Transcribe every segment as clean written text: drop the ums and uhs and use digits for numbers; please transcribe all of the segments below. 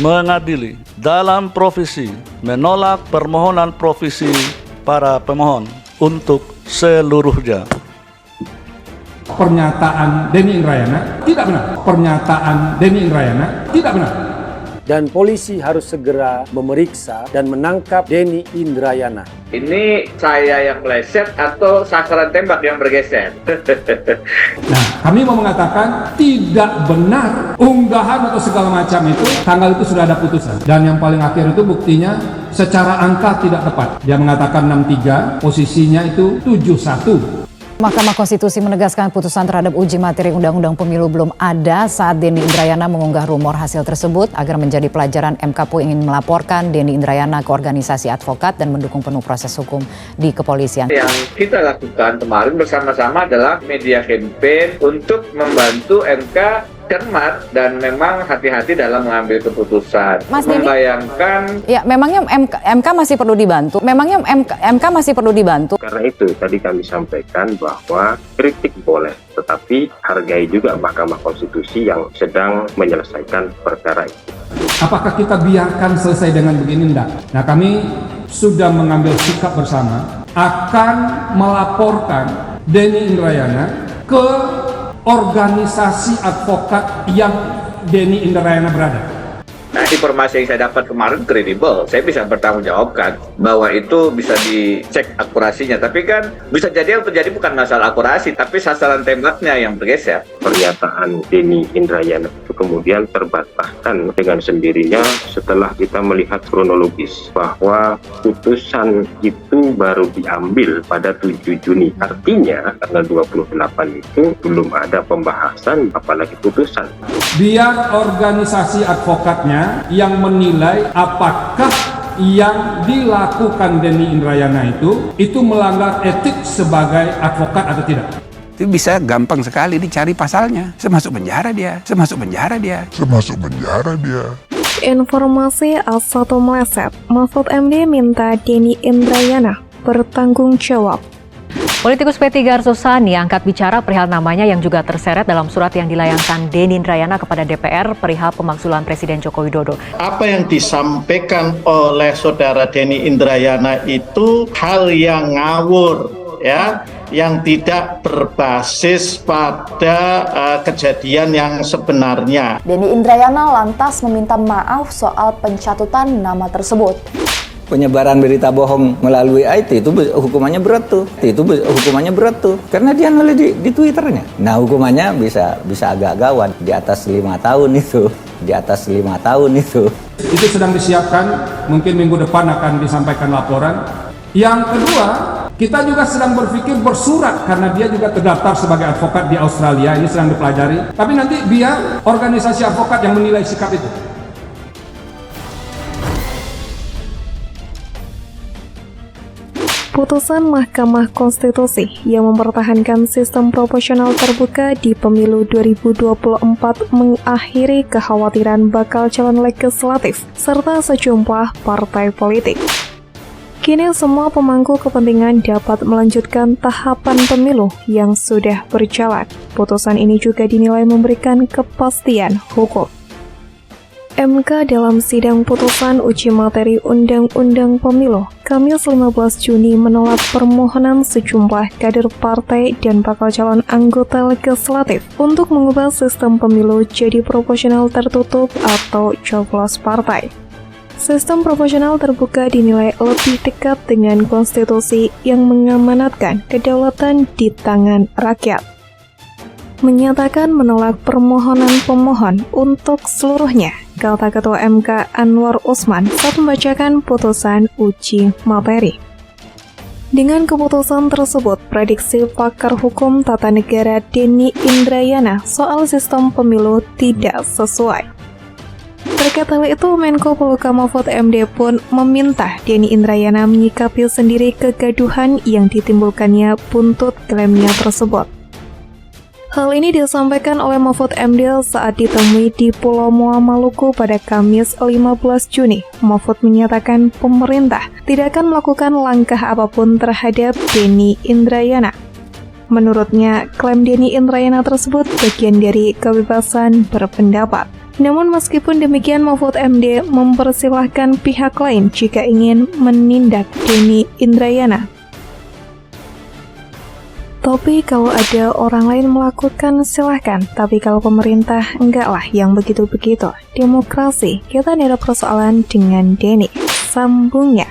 mengadili dalam provisi menolak permohonan provisi para pemohon untuk seluruhnya. Pernyataan Denny Indrayana tidak benar. Pernyataan Denny Indrayana tidak benar. Dan polisi harus segera memeriksa dan menangkap Denny Indrayana. Ini saya yang meleset atau sasaran tembak yang bergeser? Nah, kami mau mengatakan tidak benar unggahan atau segala macam itu, tanggal itu sudah ada putusan. Dan yang paling akhir itu buktinya secara angka tidak tepat. Dia mengatakan 63, posisinya itu 71. Mahkamah Konstitusi menegaskan putusan terhadap uji materi Undang-Undang Pemilu belum ada saat Denny Indrayana mengunggah rumor hasil tersebut. Agar menjadi pelajaran, MKPU ingin melaporkan Denny Indrayana ke organisasi advokat dan mendukung penuh proses hukum di kepolisian. Yang kita lakukan kemarin bersama-sama adalah media campaign untuk membantu MK cermat dan memang hati-hati dalam mengambil keputusan. Mas Denny, membayangkan ya memangnya MK masih perlu dibantu. Memangnya MK masih perlu dibantu. Karena itu tadi kami sampaikan bahwa kritik boleh, tetapi hargai juga Mahkamah Konstitusi yang sedang menyelesaikan perkara itu. Apakah kita biarkan selesai dengan begini? Enggak. Nah, kami sudah mengambil sikap bersama akan melaporkan Denny Indrayana ke organisasi advokat yang Denny Indrayana berada. Nah, informasi yang saya dapat kemarin kredibel. Saya bisa bertanggung jawabkan bahwa itu bisa dicek akurasinya. Tapi kan bisa jadi yang terjadi bukan masalah akurasi, tapi sasaran tembaknya yang bergeser. Pernyataan Denny Indrayana itu kemudian terbantahkan dengan sendirinya setelah kita melihat kronologis bahwa putusan itu baru diambil pada 7 Juni. Artinya tanggal 28 itu belum ada pembahasan apalagi putusan. Biar organisasi advokatnya yang menilai apakah yang dilakukan Denny Indrayana itu melanggar etik sebagai advokat atau tidak. Itu bisa gampang sekali dicari pasalnya. Semasuk penjara dia. Informasi A1 meleset. Mahfud MD minta Denny Indrayana bertanggung jawab. Politikus P3 Arso Sani angkat bicara perihal namanya yang juga terseret dalam surat yang dilayangkan Denny Indrayana kepada DPR perihal pemakzulan Presiden Joko Widodo. Apa yang disampaikan oleh saudara Denny Indrayana itu hal yang ngawur, ya, yang tidak berbasis pada kejadian yang sebenarnya. Denny Indrayana lantas meminta maaf soal pencatutan nama tersebut. Penyebaran berita bohong melalui IT itu hukumannya berat tuh. Karena dia nulis di Twitternya. Nah, hukumannya bisa agak gawat, di atas 5 tahun itu. Itu sedang disiapkan, mungkin minggu depan akan disampaikan laporan. Yang kedua, kita juga sedang berpikir bersurat karena dia juga terdaftar sebagai advokat di Australia, ini sedang dipelajari. Tapi nanti biar organisasi advokat yang menilai sikap itu. Putusan Mahkamah Konstitusi yang mempertahankan sistem proporsional terbuka di pemilu 2024 mengakhiri kekhawatiran bakal calon legislatif serta sejumlah partai politik. Kini semua pemangku kepentingan dapat melanjutkan tahapan pemilu yang sudah berjalan. Putusan ini juga dinilai memberikan kepastian hukum. MK dalam sidang putusan uji materi Undang-Undang Pemilu, Kamis 15 Juni menolak permohonan sejumlah kader partai dan bakal calon anggota legislatif untuk mengubah sistem pemilu jadi proporsional tertutup atau coblos partai. Sistem proporsional terbuka dinilai lebih dekat dengan konstitusi yang mengamanatkan kedaulatan di tangan rakyat. Menyatakan menolak permohonan pemohon untuk seluruhnya, kata Ketua MK Anwar Usman saat membacakan putusan uji materi. Dengan keputusan tersebut, prediksi pakar hukum tata negara Denny Indrayana soal sistem pemilu tidak sesuai. Terkait hal itu, Menko Polhukam Mahfud MD pun meminta Denny Indrayana menyikapi sendiri kegaduhan yang ditimbulkannya buntut klaimnya tersebut. Hal ini disampaikan oleh Mahfud MD saat ditemui di Pulau Moa, Maluku pada Kamis 15 Juni. Mahfud menyatakan pemerintah tidak akan melakukan langkah apapun terhadap Denny Indrayana. Menurutnya, klaim Denny Indrayana tersebut bagian dari kebebasan berpendapat. Namun meskipun demikian, Mahfud MD mempersilahkan pihak lain jika ingin menindak Denny Indrayana. Tapi kalau ada orang lain melakukan silahkan, tapi kalau pemerintah enggaklah yang begitu-begitu. Demokrasi, kita tidak ada persoalan dengan Denny, sambungnya.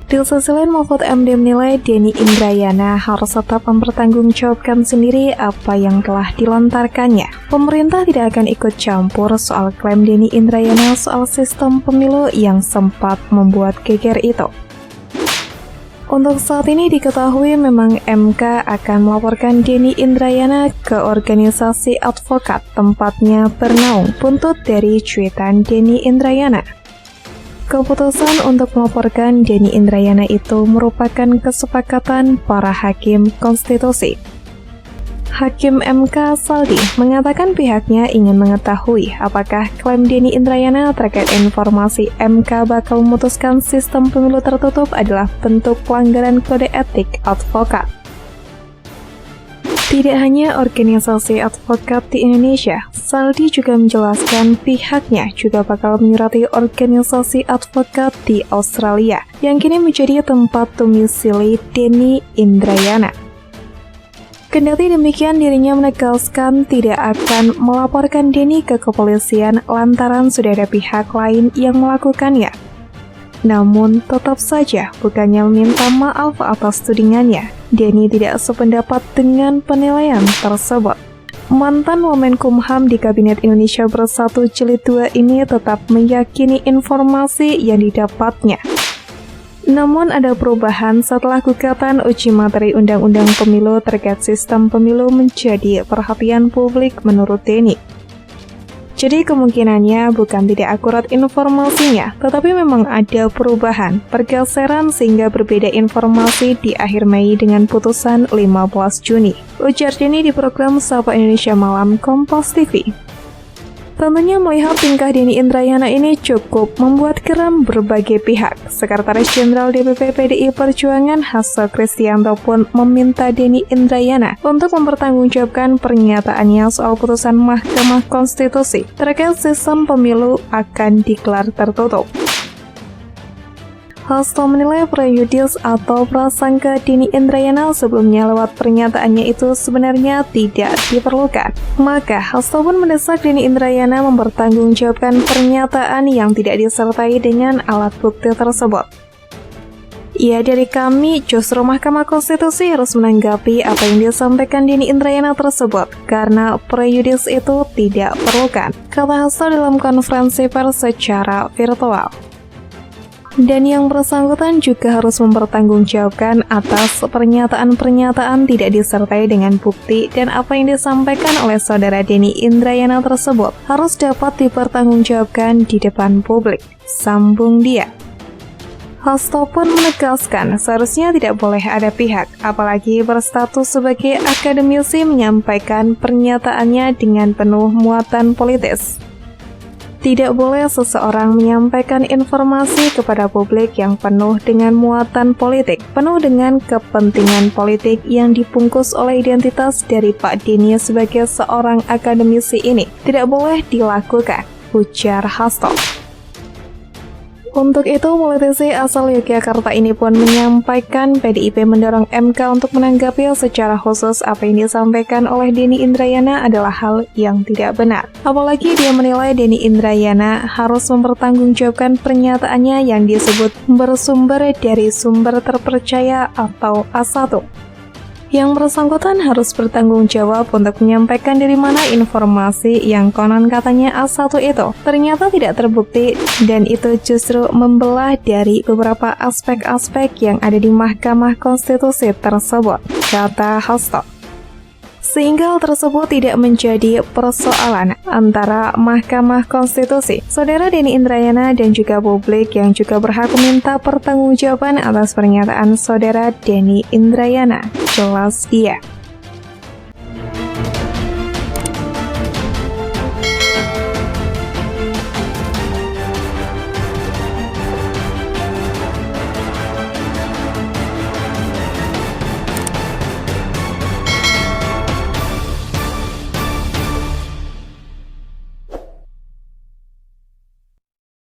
Di sisi lain, Mahfud MD menilai Denny Indrayana harus tetap mempertanggungjawabkan sendiri apa yang telah dilontarkannya. Pemerintah tidak akan ikut campur soal klaim Denny Indrayana soal sistem pemilu yang sempat membuat geger itu. Untuk saat ini diketahui memang MK akan melaporkan Denny Indrayana ke organisasi advokat tempatnya bernaung, buntut dari cuitan Denny Indrayana. Keputusan untuk melaporkan Denny Indrayana itu merupakan kesepakatan para hakim konstitusi. Hakim MK Saldi mengatakan pihaknya ingin mengetahui apakah klaim Denny Indrayana terkait informasi MK bakal memutuskan sistem pemilu tertutup adalah bentuk pelanggaran kode etik advokat. Tidak hanya organisasi advokat di Indonesia, Saldi juga menjelaskan pihaknya juga bakal menyurati organisasi advokat di Australia yang kini menjadi tempat domisili Denny Indrayana. Kendati demikian, dirinya menegaskan tidak akan melaporkan Denny ke kepolisian lantaran sudah ada pihak lain yang melakukannya. Namun tetap saja bukannya meminta maaf atas tudingannya, Denny tidak sependapat dengan penilaian tersebut. Mantan Wamenkumham di Kabinet Indonesia Bersatu Jilid 2 ini tetap meyakini informasi yang didapatnya. Namun ada perubahan setelah gugatan uji materi Undang-Undang Pemilu terkait sistem pemilu menjadi perhatian publik menurut Denny. Jadi kemungkinannya bukan tidak akurat informasinya, tetapi memang ada perubahan, pergeseran sehingga berbeda informasi di akhir Mei dengan putusan 15 Juni. Ujar Denny di program Sapa Indonesia Malam Kompas TV. Tentunya melihat tingkah Denny Indrayana ini cukup membuat geram berbagai pihak. Sekretaris Jenderal DPP PDI Perjuangan Hasto Kristianto pun meminta Denny Indrayana untuk mempertanggungjawabkan pernyataannya soal putusan Mahkamah Konstitusi terkait sistem pemilu akan digelar tertutup. Hasto menilai prejudis atau prasangka Denny Indrayana sebelumnya lewat pernyataannya itu sebenarnya tidak diperlukan. Maka Hasto pun mendesak Denny Indrayana mempertanggungjawabkan pernyataan yang tidak disertai dengan alat bukti tersebut. Ya, dari kami justru Mahkamah Konstitusi harus menanggapi apa yang disampaikan Denny Indrayana tersebut karena prejudis itu tidak diperlukan, kata Hasto dalam konferensi pers secara virtual. Dan yang bersangkutan juga harus mempertanggungjawabkan atas pernyataan-pernyataan tidak disertai dengan bukti dan apa yang disampaikan oleh saudara Denny Indrayana tersebut harus dapat dipertanggungjawabkan di depan publik, sambung dia. Hasto pun menegaskan seharusnya tidak boleh ada pihak, apalagi berstatus sebagai akademisi menyampaikan pernyataannya dengan penuh muatan politis. Tidak boleh seseorang menyampaikan informasi kepada publik yang penuh dengan muatan politik, penuh dengan kepentingan politik yang dibungkus oleh identitas dari Pak Denny sebagai seorang akademisi ini. Tidak boleh dilakukan, ujar Hasto. Untuk itu, politisi asal Yogyakarta ini pun menyampaikan PDIP mendorong MK untuk menanggapi secara khusus apa yang disampaikan oleh Denny Indrayana adalah hal yang tidak benar. Apalagi dia menilai Denny Indrayana harus mempertanggungjawabkan pernyataannya yang disebut bersumber dari sumber terpercaya atau A1. Yang bersangkutan harus bertanggung jawab untuk menyampaikan dari mana informasi yang konon katanya A1 itu ternyata tidak terbukti dan itu justru membelah dari beberapa aspek-aspek yang ada di Mahkamah Konstitusi tersebut, kata Hasto. Sehingga hal tersebut tidak menjadi persoalan antara Mahkamah Konstitusi, saudara Denny Indrayana dan juga publik yang juga berhak meminta pertanggungjawaban atas pernyataan saudara Denny Indrayana. Jelas dia.